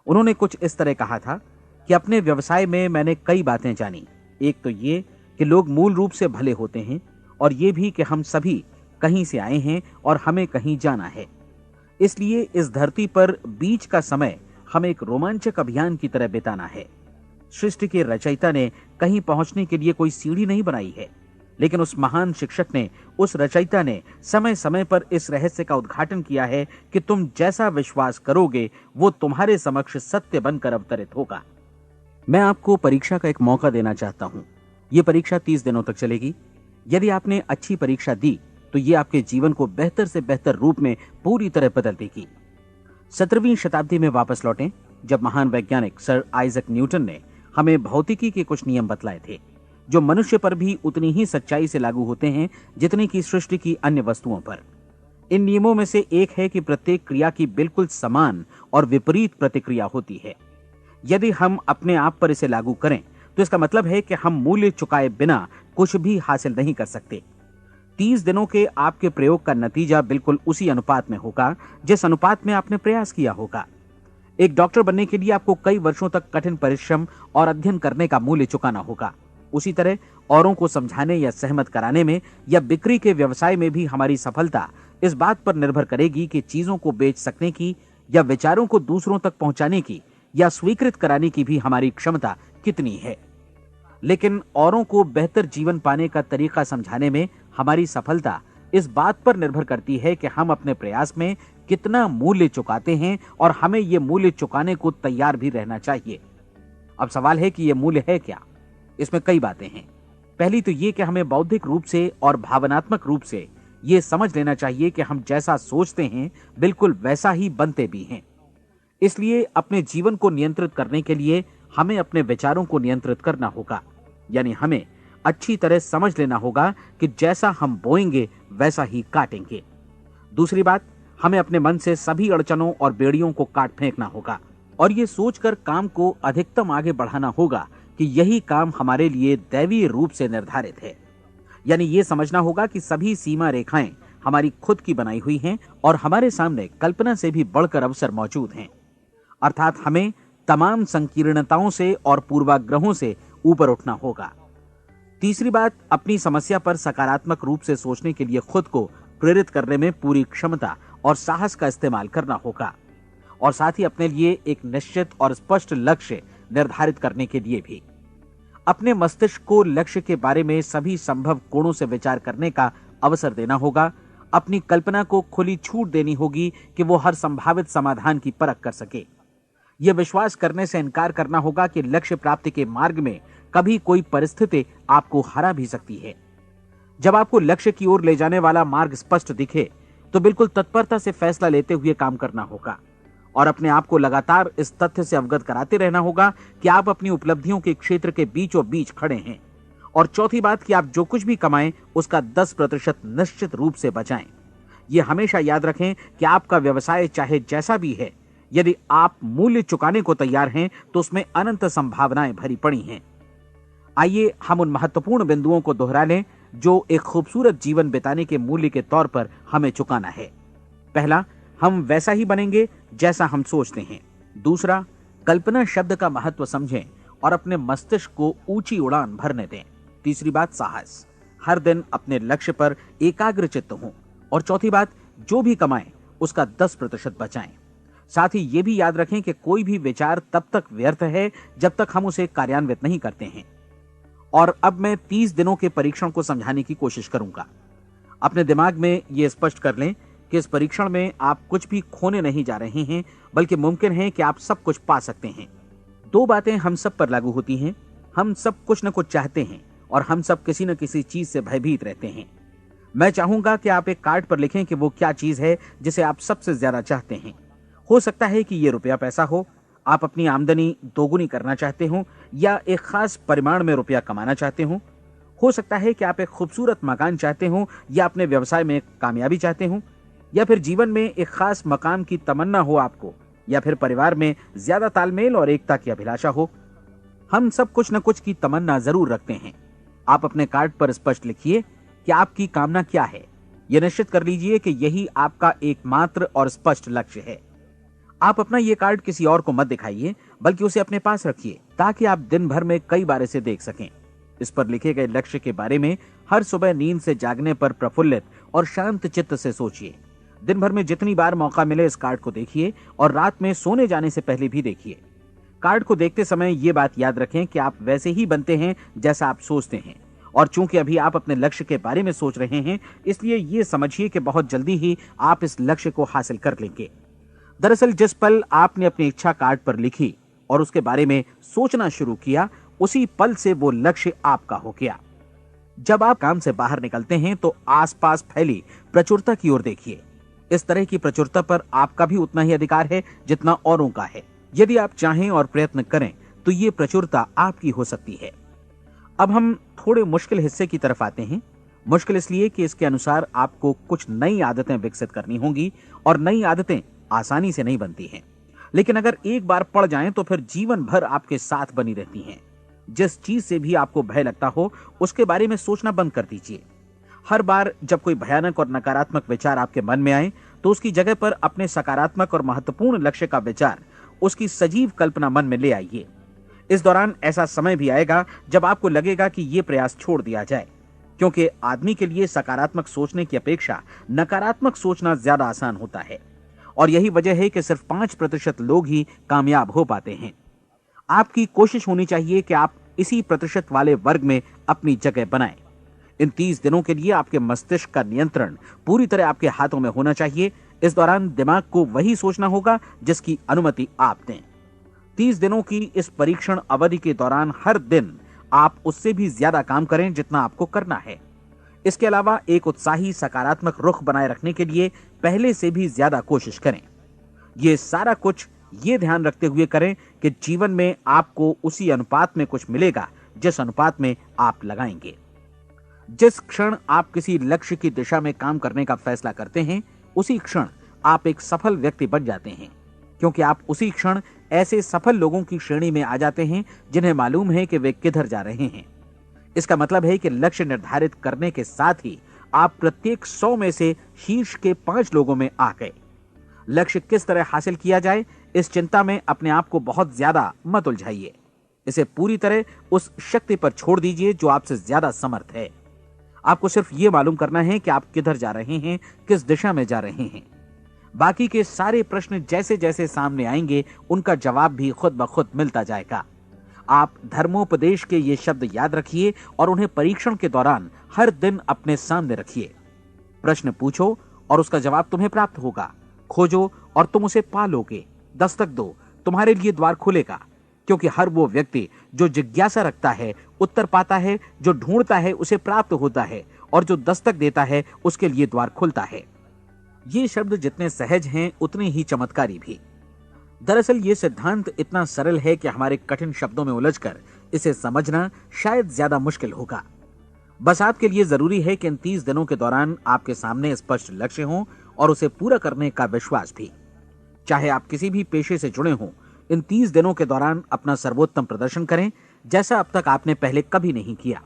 उन्होंने कुछ इस तरह कहा था कि अपने व्यवसाय में मैंने कई बातें जानी। एक तो ये कि लोग मूल रूप से भले होते हैं और ये भी कि हम सभी कहीं से आए हैं और हमें कहीं जाना है। इसलिए इस धरती पर बीच का समय हमें एक रोमांचक अभियान की तरह बिताना है। सृष्टि के रचयिता ने कहीं पहुंचने के लिए कोई सीढ़ी नहीं बनाई है, लेकिन उस महान शिक्षक ने, उस रचयिता ने समय समय पर इस रहस्य का उद्घाटन किया है कि तुम जैसा विश्वास करोगे वो तुम्हारे समक्ष सत्य बनकर अवतरित होगा। मैं आपको परीक्षा का एक मौका देना चाहता हूं। यह परीक्षा 30 दिनों तक चलेगी। यदि आपने अच्छी परीक्षा दी तो ये आपके जीवन को बेहतर से बेहतर रूप में पूरी तरह बदल देगी। 17वीं शताब्दी में वापस लौटें, जब महान वैज्ञानिक सर आइजक न्यूटन ने हमें भौतिकी के कुछ नियम बतलाए थे, जो मनुष्य पर भी उतनी ही सच्चाई से लागू होते हैं जितनी कि सृष्टि की अन्य वस्तुओं पर। इन नियमों में से एक है कि प्रत्येक क्रिया की बिल्कुल समान और विपरीत प्रतिक्रिया होती है। यदि हम अपने आप पर इसे लागू करें तो इसका मतलब है कि हम मूल्य चुकाए बिना कुछ भी हासिल नहीं कर सकते। 30 दिनों के आपके प्रयोग का नतीजा बिल्कुल उसी अनुपात में होगा जिस अनुपात में आपने प्रयास किया होगा। एक डॉक्टर बनने के लिए आपको कई वर्षों तक कठिन परिश्रम और अध्ययन करने का मूल्य चुकाना होगा। उसी तरह औरों को समझाने या सहमत कराने में या बिक्री के व्यवसाय में भी हमारी सफलता इस बात पर निर्भर करेगी कि चीजों को बेच सकने की या विचारों को दूसरों तक पहुंचाने की या स्वीकृत कराने की भी हमारी क्षमता कितनी है। लेकिन औरों को बेहतर जीवन पाने का तरीका समझाने में हमारी सफलता इस बात पर निर्भर करती है कि हम अपने प्रयास में कितना मूल्य चुकाते हैं और हमें यह मूल्य चुकाने को तैयार भी रहना चाहिए। अब सवाल है कि यह मूल्य है क्या? इसमें कई बातें हैं। पहली तो यह कि हमें बौद्धिक रूप से और भावनात्मक रूप से यह समझ लेना चाहिए कि हम जैसा सोचते हैं बिल्कुल वैसा ही बनते भी हैं। इसलिए अपने जीवन को नियंत्रित करने के लिए हमें अपने विचारों को नियंत्रित करना होगा। यानी हमें अच्छी तरह समझ लेना होगा कि जैसा हम बोएंगे वैसा ही काटेंगे। दूसरी बात, हमें अपने मन से सभी अड़चनों और बेड़ियों को काट फेंकना होगा और ये सोचकर काम को अधिकतम आगे बढ़ाना होगा कि यही काम हमारे लिए दैवीय रूप से निर्धारित है। यानी ये समझना होगा कि सभी सीमा रेखाएं हमारी खुद की बनाई हुई हैं और हमारे सामने कल्पना से भी बढ़कर अवसर मौजूद हैं। अर्थात हमें तमाम संकीर्णताओं से और पूर्वाग्रहों से ऊपर उठना होगा। तीसरी बात, अपनी समस्या पर सकारात्मक रूप से सोचने के लिए खुद को प्रेरित करने में पूरी क्षमता और साहस का इस्तेमाल करना होगा और साथ ही अपने लिए एक निश्चित और स्पष्ट लक्ष्य निर्धारित करने के लिए भी। अपने मस्तिष्क को लक्ष्य के बारे में सभी संभव कोणों से विचार करने का अवसर देना होगा। अपनी कल्पना को खुली छूट देनी होगी कि वो हर संभावित समाधान की परख कर सके। यह विश्वास करने से इनकार करना होगा कि लक्ष्य प्राप्ति के मार्ग में कभी कोई परिस्थिति आपको हरा भी सकती है। जब आपको लक्ष्य की ओर ले जाने वाला मार्ग स्पष्ट दिखे तो बिल्कुल तत्परता से फैसला लेते हुए काम करना होगा और अपने आप को लगातार इस तथ्य से अवगत कराते रहना होगा कि आप अपनी उपलब्धियों के क्षेत्र के बीचों बीच खड़े हैं। और चौथी बात कि आप जो कुछ भी कमाएं उसका 10% निश्चित रूप से बचाएं। यह हमेशा याद रखें कि आपका व्यवसाय चाहे जैसा भी है, यदि आप मूल्य चुकाने को तैयार हैं तो उसमें अनंत संभावनाएं भरी पड़ी हैं। आइए हम उन महत्वपूर्ण बिंदुओं को दोहरा लें जो एक खूबसूरत जीवन बिताने के मूल्य के तौर पर हमें चुकाना है। पहला, हम वैसा ही बनेंगे जैसा हम सोचते हैं। दूसरा, कल्पना शब्द का महत्व समझें और अपने मस्तिष्क को ऊंची उड़ान भरने दें। तीसरी बात, साहस, हर दिन अपने लक्ष्य पर एकाग्र चित्त हों। और चौथी बात, जो भी कमाएं उसका 10% बचाएं। साथ ही ये भी याद रखें कि कोई भी विचार तब तक व्यर्थ है जब तक हम उसे कार्यान्वित नहीं करते हैं। और अब मैं 30 दिनों के परीक्षण को समझाने की कोशिश करूंगा। अपने दिमाग में यह स्पष्ट कर लें कि इस परीक्षण में आप कुछ भी खोने नहीं जा रहे हैं, बल्कि मुमकिन है कि आप सब कुछ पा सकते हैं। 2 बातें हम सब पर लागू होती हैं। हम सब कुछ न कुछ चाहते हैं और हम सब किसी न किसी चीज से भयभीत रहते हैं। मैं चाहूंगा कि आप एक कार्ड पर लिखें कि वो क्या चीज है जिसे आप सबसे ज्यादा चाहते हैं। हो सकता है कि ये रुपया पैसा हो, आप अपनी आमदनी दोगुनी करना चाहते हो, या एक खास परिमाण में रुपया कमाना चाहते हो सकता है कि आप एक खूबसूरत मकान चाहते हो, या अपने व्यवसाय में कामयाबी चाहते हो, या फिर जीवन में एक खास मकाम की तमन्ना हो आपको, या फिर परिवार में ज्यादा तालमेल और एकता की अभिलाषा हो। हम सब कुछ न कुछ की तमन्ना जरूर रखते हैं। आप अपने कार्ड पर स्पष्ट लिखिए कि आपकी कामना क्या है। यह निश्चित कर लीजिए कि यही आपका एकमात्र और स्पष्ट लक्ष्य है। आप अपना ये कार्ड किसी और को मत दिखाइए, बल्कि उसे अपने पास रखिए ताकि आप दिन भर में कई बार इसे देख सकें। इस पर लिखे गए लक्ष्य के बारे में हर सुबह नींद से जागने पर प्रफुल्लित और शांत चित्त से सोचिए। दिन भर में जितनी बार मौका मिले इस कार्ड को देखिए और रात में सोने जाने से पहले भी देखिए। कार्ड को देखते समय ये बात याद रखें कि आप वैसे ही बनते हैं जैसा आप सोचते हैं। और चूंकि अभी आप अपने लक्ष्य के बारे में सोच रहे हैं, इसलिए ये समझिए कि बहुत जल्दी ही आप इस लक्ष्य को हासिल कर लेंगे। दरअसल जिस पल आपने अपनी इच्छा कार्ड पर लिखी और उसके बारे में सोचना शुरू किया, उसी पल से वो लक्ष्य आपका हो गया। जब आप काम से बाहर निकलते हैं तो आसपास फैली प्रचुरता की ओर देखिए। इस तरह की प्रचुरता पर आपका भी उतना ही अधिकार है जितना औरों का है। यदि आप चाहें और प्रयत्न करें तो ये प्रचुरता आपकी हो सकती है। अब हम थोड़े मुश्किल हिस्से की तरफ आते हैं। मुश्किल इसलिए कि इसके अनुसार आपको कुछ नई आदतें विकसित करनी होंगी और नई आदतें आसानी से नहीं बनती हैं, लेकिन अगर एक बार पड़ जाएं तो फिर जीवन भर आपके साथ बनी रहती हैं। जिस चीज से भी आपको भय लगता हो उसके बारे में सोचना बंद कर दीजिए। हर बार जब कोई भयानक और नकारात्मक विचार आपके मन में आए तो उसकी जगह पर अपने सकारात्मक और महत्वपूर्ण लक्ष्य का विचार, उसकी सजीव कल्पना मन में ले आइए। इस दौरान ऐसा समय भी आएगा जब आपको लगेगा कि ये प्रयास छोड़ दिया जाए, क्योंकि आदमी के लिए सकारात्मक सोचने की अपेक्षा नकारात्मक सोचना ज्यादा आसान होता है। और यही वजह है कि सिर्फ 5% लोग ही कामयाब हो पाते हैं। आपकी कोशिश होनी चाहिए कि आप इसी प्रतिशत वाले वर्ग में अपनी जगह बनाएं। इन 30 दिनों के लिए आपके मस्तिष्क का नियंत्रण पूरी तरह आपके हाथों में होना चाहिए। इस दौरान दिमाग को वही सोचना होगा जिसकी अनुमति आप दें। 30 दिनों की इस परीक्षण अवधि के दौरान हर दिन आप उससे भी ज्यादा काम करें जितना आपको करना है। इसके अलावा एक उत्साही सकारात्मक रुख बनाए रखने के लिए पहले से भी ज्यादा कोशिश करें। ये सारा कुछ ये ध्यान रखते हुए करें कि जीवन में आपको उसी अनुपात में कुछ मिलेगा जिस अनुपात में आप लगाएंगे। जिस क्षण आप किसी लक्ष्य की दिशा में काम करने का फैसला करते हैं, उसी क्षण आप एक सफल व्यक्ति बन जाते हैं, क्योंकि आप उसी क्षण ऐसे सफल लोगों की श्रेणी में आ जाते हैं जिन्हें मालूम है कि वे किधर जा रहे हैं। इसका मतलब है कि लक्ष्य निर्धारित करने के साथ ही आप प्रत्येक 100 में से शीर्ष के 5 लोगों में आ गए। लक्ष्य किस तरह हासिल किया जाए, इस चिंता में अपने आप को बहुत ज्यादा मत उलझाइए। इसे पूरी तरह उस शक्ति पर छोड़ दीजिए जो आपसे ज्यादा समर्थ है। आपको सिर्फ ये मालूम करना है कि आप किधर जा रहे हैं, किस दिशा में जा रहे हैं। बाकी के सारे प्रश्न जैसे जैसे सामने आएंगे उनका जवाब भी खुद ब खुद मिलता जाएगा। आप धर्मोपदेश के ये शब्द याद रखिए और उन्हें परीक्षण के दौरान हर दिन अपने सामने रखिए। प्रश्न पूछो और उसका जवाब तुम्हें प्राप्त होगा। खोजो और तुम उसे पा लोगे। दस्तक दो, तुम्हारे लिए द्वार खुलेगा, क्योंकि हर वो व्यक्ति जो जिज्ञासा रखता है उत्तर पाता है, जो ढूंढता है उसे प्राप्त होता है, और जो दस्तक देता है उसके लिए द्वार खुलता है। ये शब्द जितने सहज हैं उतने ही चमत्कारी भी। दरअसल ये सिद्धांत इतना सरल है कि हमारे कठिन शब्दों में उलझकर इसे समझना शायद ज्यादा मुश्किल होगा। बस आपके लिए जरूरी है कि इन 30 दिनों के दौरान आपके सामने स्पष्ट लक्ष्य हो और उसे पूरा करने का विश्वास भी। चाहे आप किसी भी पेशे से जुड़े हों, इन 30 दिनों के दौरान अपना सर्वोत्तम प्रदर्शन करें, जैसा अब तक आपने पहले कभी नहीं किया।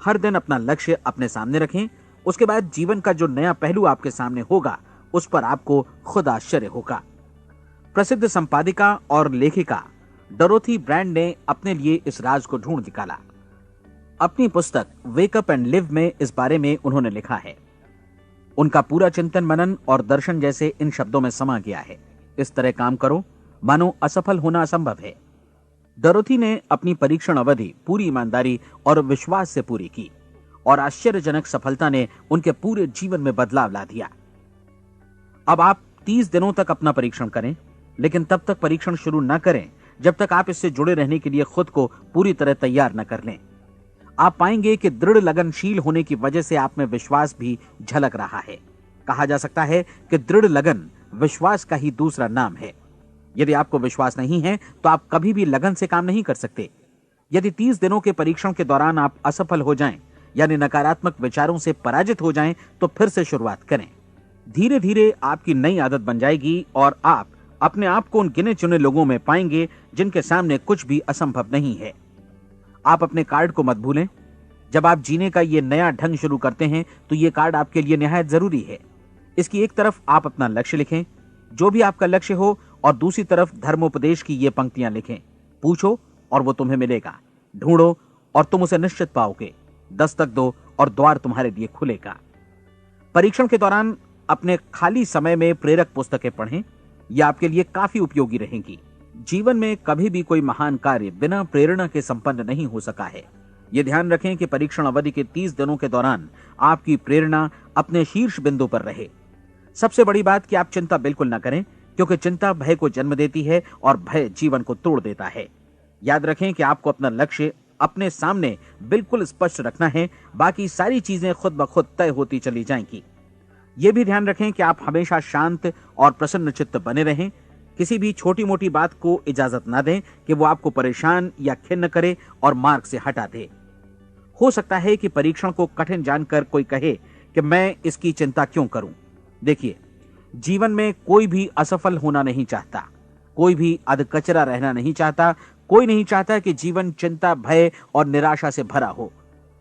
हर दिन अपना लक्ष्य अपने सामने रखें। उसके बाद जीवन का जो नया पहलू आपके सामने होगा उस पर आपको खुद आश्चर्य होगा। प्रसिद्ध संपादिका और लेखिका डोरोथी ब्रैंड ने अपने लिए इस राज को ढूंढ निकाला। अपनी पुस्तक वेक अप एंड लिव में इस बारे में उन्होंने लिखा है। उनका पूरा चिंतन मनन और दर्शन जैसे इन शब्दों में समा गया है। इस तरह काम करो मानो असफल होना असंभव है। डोरोथी ने अपनी परीक्षण अवधि पूरी ईमानदारी और विश्वास से पूरी की और आश्चर्यजनक सफलता ने उनके पूरे जीवन में बदलाव ला दिया। अब आप 30 दिनों तक अपना परीक्षण करें, लेकिन तब तक परीक्षण शुरू न करें जब तक आप इससे जुड़े रहने के लिए खुद को पूरी तरह तैयार न कर लें। आप पाएंगे कि दृढ़ लगनशील होने की वजह से आप में विश्वास भी झलक रहा है। कहा जा सकता है कि दृढ़ लगन विश्वास का ही दूसरा नाम है। यदि आपको विश्वास नहीं है तो आप कभी भी लगन से काम नहीं कर सकते। यदि 30 दिनों के परीक्षण के दौरान आप असफल हो जाएं, यानी नकारात्मक विचारों से पराजित हो जाएं, तो फिर से शुरुआत करें। धीरे धीरे आपकी नई आदत बन जाएगी और आप अपने आप को उन गिने चुने लोगों में पाएंगे जिनके सामने कुछ भी असंभव नहीं है। आप अपने कार्ड को मत भूलें। जब आप जीने का ये नया ढंग शुरू करते हैं तो ये कार्ड आपके लिए निहायत जरूरी है। इसकी एक तरफ आप अपना लक्ष्य लिखें, जो भी आपका लक्ष्य हो, और दूसरी तरफ धर्मोपदेश की ये पंक्तियां लिखें। पूछो और वो तुम्हें मिलेगा, ढूंढो और तुम उसे निश्चित पाओगे, दस्तक दो और द्वार तुम्हारे लिए खुलेगा। परीक्षण के दौरान अपने खाली समय में प्रेरक पुस्तकें पढ़ें। यह आपके लिए काफी उपयोगी रहेंगी। जीवन में कभी भी कोई महान कार्य बिना प्रेरणा के संपन्न नहीं हो सका है। यह ध्यान रखें कि परीक्षण अवधि के 30 दिनों के दौरान आपकी प्रेरणा अपने शीर्ष बिंदु पर रहे। सबसे बड़ी बात कि आप चिंता बिल्कुल न करें, क्योंकि चिंता भय को जन्म देती है और भय जीवन को तोड़ देता है। याद रखें कि आपको अपना लक्ष्य अपने सामने बिल्कुल स्पष्ट रखना है, बाकी सारी चीजें खुद ब खुद तय होती चली जाएंगी। यह भी ध्यान रखें कि आप हमेशा शांत और प्रसन्न चित्त बने रहें। किसी भी छोटी मोटी बात को इजाजत ना दें कि वो आपको परेशान या खिन्न करे और मार्ग से हटा दे। हो सकता है कि परीक्षण को कठिन जानकर कोई कहे कि मैं इसकी चिंता क्यों करूं। देखिए, जीवन में कोई भी असफल होना नहीं चाहता, कोई भी अधकचरा रहना नहीं चाहता, कोई नहीं चाहता कि जीवन चिंता, भय और निराशा से भरा हो।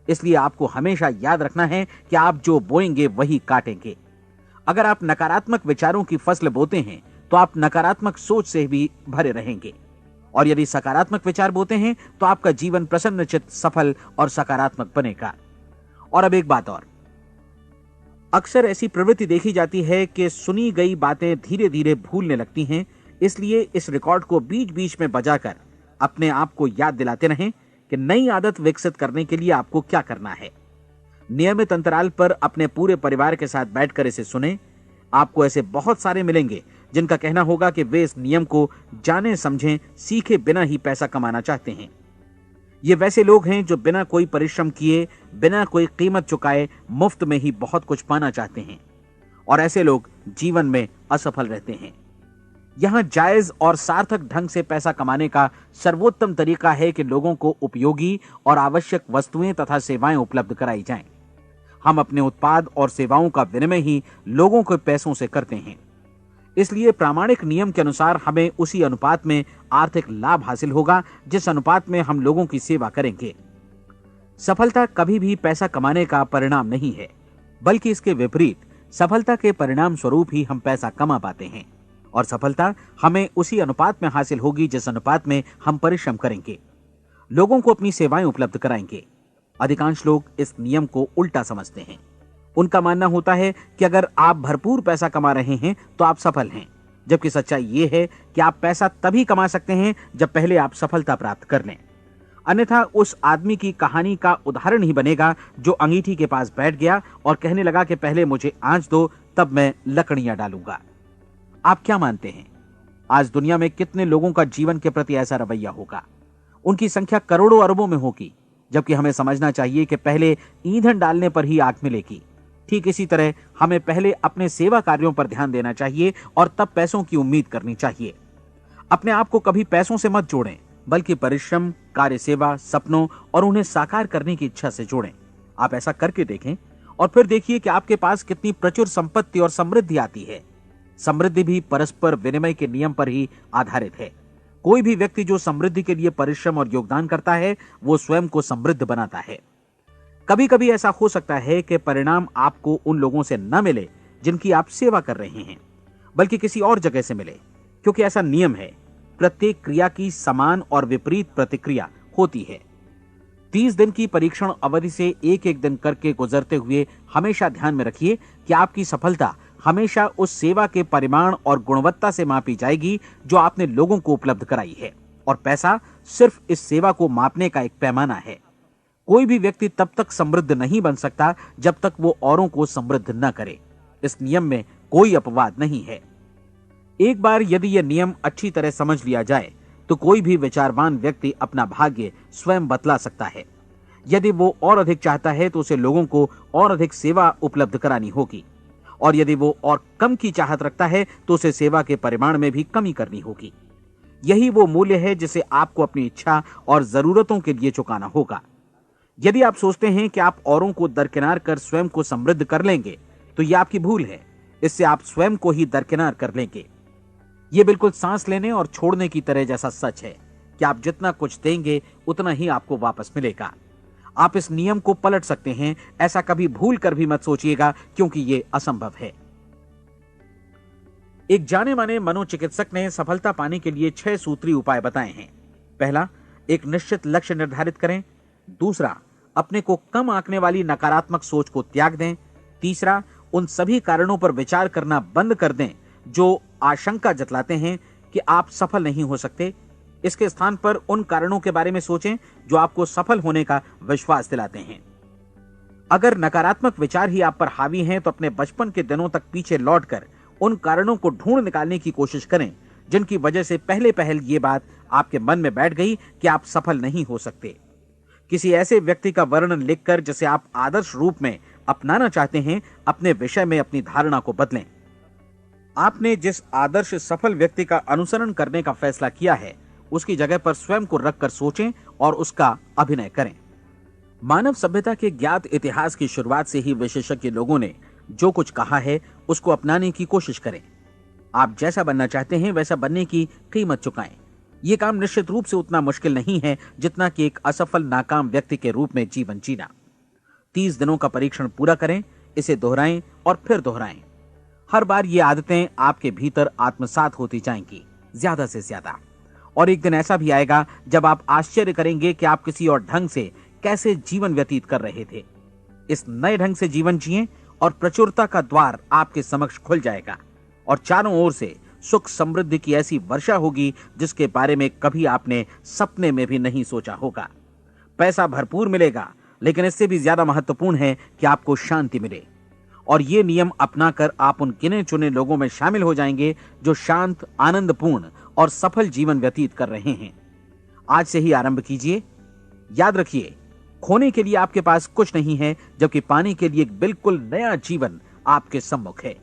इसलिए आपको हमेशा याद रखना है कि आप जो बोएंगे वही काटेंगे। अगर आप नकारात्मक विचारों की फसल बोते हैं तो आप नकारात्मक सोच से भी भरे रहेंगे, और यदि सकारात्मक विचार बोते हैं तो आपका जीवन प्रसन्नचित्त, सफल और सकारात्मक बनेगा। और अब एक बात और, अक्सर ऐसी प्रवृत्ति देखी जाती है कि सुनी गई बातें धीरे धीरे भूलने लगती हैं। इसलिए इस रिकॉर्ड को बीच बीच में बजाकर अपने आप को याद दिलाते रहें कि नई आदत विकसित करने के लिए आपको क्या करना है। नियमित अंतराल पर अपने पूरे परिवार के साथ बैठकर इसे सुनें। आपको ऐसे बहुत सारे मिलेंगे जिनका कहना होगा कि वे इस नियम को जाने समझें सीखे बिना ही पैसा कमाना चाहते हैं। ये वैसे लोग हैं जो बिना कोई परिश्रम किए, बिना कोई कीमत चुकाए मुफ्त में ही बहुत कुछ पाना चाहते हैं, और ऐसे लोग जीवन में असफल रहते हैं। यहां जायज और सार्थक ढंग से पैसा कमाने का सर्वोत्तम तरीका है कि लोगों को उपयोगी और आवश्यक वस्तुएं तथा सेवाएं उपलब्ध कराई जाएं। हम अपने उत्पाद और सेवाओं का विनिमय ही लोगों के पैसों से करते हैं। इसलिए प्रामाणिक नियम के अनुसार हमें उसी अनुपात में आर्थिक लाभ हासिल होगा जिस अनुपात में हम लोगों की सेवा करेंगे। सफलता कभी भी पैसा कमाने का परिणाम नहीं है, बल्कि इसके विपरीत सफलता के परिणाम स्वरूप ही हम पैसा कमा पाते हैं, और सफलता हमें उसी अनुपात में हासिल होगी जिस अनुपात में हम परिश्रम करेंगे, लोगों को अपनी सेवाएं उपलब्ध कराएंगे। अधिकांश लोग इस नियम को उल्टा समझते हैं। उनका मानना होता है कि अगर आप भरपूर पैसा कमा रहे हैं तो आप सफल हैं, जबकि सच्चाई यह है कि आप पैसा तभी कमा सकते हैं जब पहले आप सफलता प्राप्त कर लें। अन्यथा उस आदमी की कहानी का उदाहरण ही बनेगा जो अंगीठी के पास बैठ गया और कहने लगा कि पहले मुझे आंच दो, तब मैं लकड़ियां डालूंगा। आप क्या मानते हैं, आज दुनिया में कितने लोगों का जीवन के प्रति ऐसा रवैया होगा? उनकी संख्या करोड़ों अरबों में होगी, जबकि हमें समझना चाहिए कि पहले ईंधन डालने पर ही आग मिलेगी। ठीक इसी तरह हमें पहले अपने सेवा कार्यों पर ध्यान देना चाहिए और तब पैसों की उम्मीद करनी चाहिए। अपने आप को कभी पैसों से मत जोड़ें, बल्कि परिश्रम, कार्य सेवा, सपनों और उन्हें साकार करने की इच्छा से जोड़ें। आप ऐसा करके देखें और फिर देखिए कि आपके पास कितनी प्रचुर संपत्ति और समृद्धि आती है। समृद्धि भी परस्पर विनिमय के नियम पर ही आधारित है। कोई भी व्यक्ति जो समृद्धि के लिए परिश्रम और योगदान करता है, वो स्वयं को समृद्ध बनाता है। कभी कभी ऐसा हो सकता है कि परिणाम आपको उन लोगों से न मिले जिनकी आप सेवा कर रहे हैं, बल्कि किसी और जगह से मिले, क्योंकि ऐसा नियम है, प्रत्येक क्रिया की समान और विपरीत प्रतिक्रिया होती है। 30 दिन की परीक्षण अवधि से एक एक दिन करके गुजरते हुए हमेशा ध्यान में रखिए कि आपकी सफलता हमेशा उस सेवा के परिमाण और गुणवत्ता से मापी जाएगी जो आपने लोगों को उपलब्ध कराई है, और पैसा सिर्फ इस सेवा को मापने का एक पैमाना है। कोई भी व्यक्ति तब तक समृद्ध नहीं बन सकता जब तक वो औरों को समृद्ध न करे। इस नियम में कोई अपवाद नहीं है। एक बार यदि यह नियम अच्छी तरह समझ लिया जाए तो कोई भी विचारवान व्यक्ति अपना भाग्य स्वयं बतला सकता है। यदि वो और अधिक चाहता है तो उसे लोगों को और अधिक सेवा उपलब्ध करानी होगी, और यदि वो और कम की चाहत रखता है तो उसे सेवा के परिमाण में भी कमी करनी होगी। यही वो मूल्य है जिसे आपको अपनी इच्छा और जरूरतों के लिए चुकाना होगा। यदि आप सोचते हैं कि आप औरों को दरकिनार कर स्वयं को समृद्ध कर लेंगे तो यह आपकी भूल है। इससे आप स्वयं को ही दरकिनार कर लेंगे। यह बिल्कुल सांस लेने और छोड़ने की तरह जैसा सच है कि आप जितना कुछ देंगे उतना ही आपको वापस मिलेगा। आप इस नियम को पलट सकते हैं, ऐसा कभी भूल कर भी मत सोचिएगा, क्योंकि यह असंभव है। एक जाने माने मनोचिकित्सक ने सफलता पाने के लिए 6 सूत्री उपाय बताए हैं। पहला, एक निश्चित लक्ष्य निर्धारित करें। दूसरा, अपने को कम आंकने वाली नकारात्मक सोच को त्याग दें। तीसरा, उन सभी कारणों पर विचार करना बंद कर दें जो आशंका जतलाते हैं कि आप सफल नहीं हो सकते। इसके स्थान पर उन कारणों के बारे में सोचें जो आपको सफल होने का विश्वास दिलाते हैं। अगर नकारात्मक विचार ही आप पर हावी हैं तो अपने बचपन के दिनों तक पीछे लौटकर उन कारणों को ढूंढ निकालने की कोशिश करें जिनकी वजह से पहले पहल ये बात आपके मन में बैठ गई कि आप सफल नहीं हो सकते। किसी ऐसे व्यक्ति का वर्णन लिखकर जिसे आप आदर्श रूप में अपनाना चाहते हैं, अपने विषय में अपनी धारणा को बदलें। आपने जिस आदर्श सफल व्यक्ति का अनुसरण करने का फैसला किया है उसकी जगह पर स्वयं को रखकर सोचें और उसका अभिनय करें। मानव सभ्यता के ज्ञात इतिहास की शुरुआत से ही विशेषज्ञ लोगों ने जो कुछ कहा है उसको अपनाने की कोशिश करें। आप जैसा बनना चाहते हैं वैसा बनने की कीमत चुकाएं। यह काम निश्चित रूप से उतना मुश्किल नहीं है जितना कि एक असफल नाकाम व्यक्ति के रूप में जीवन जीना। 30 दिनों का परीक्षण पूरा करें, इसे दोहराएं और फिर दोहराएं। हर बार ये आदतें आपके भीतर आत्मसात होती जाएंगी, ज्यादा से ज्यादा। और एक दिन ऐसा भी आएगा जब आप आश्चर्य करेंगे कि आप किसी और ढंग से कैसे जीवन व्यतीत कर रहे थे। इस नए ढंग से जीवन जिएं और प्रचुरता का द्वार आपके समक्ष खुल जाएगा और चारों ओर से सुख समृद्धि की ऐसी वर्षा होगी जिसके बारे में कभी आपने सपने में भी नहीं सोचा होगा। पैसा भरपूर मिलेगा, लेकिन इससे भी ज्यादा महत्वपूर्ण है कि आपको शांति मिले। और ये नियम अपनाकर आप उन गिने चुने लोगों में शामिल हो जाएंगे जो शांत, आनंदपूर्ण और सफल जीवन व्यतीत कर रहे हैं। आज से ही आरंभ कीजिए। याद रखिए, खोने के लिए आपके पास कुछ नहीं है, जबकि पाने के लिए एक बिल्कुल नया जीवन आपके सम्मुख है।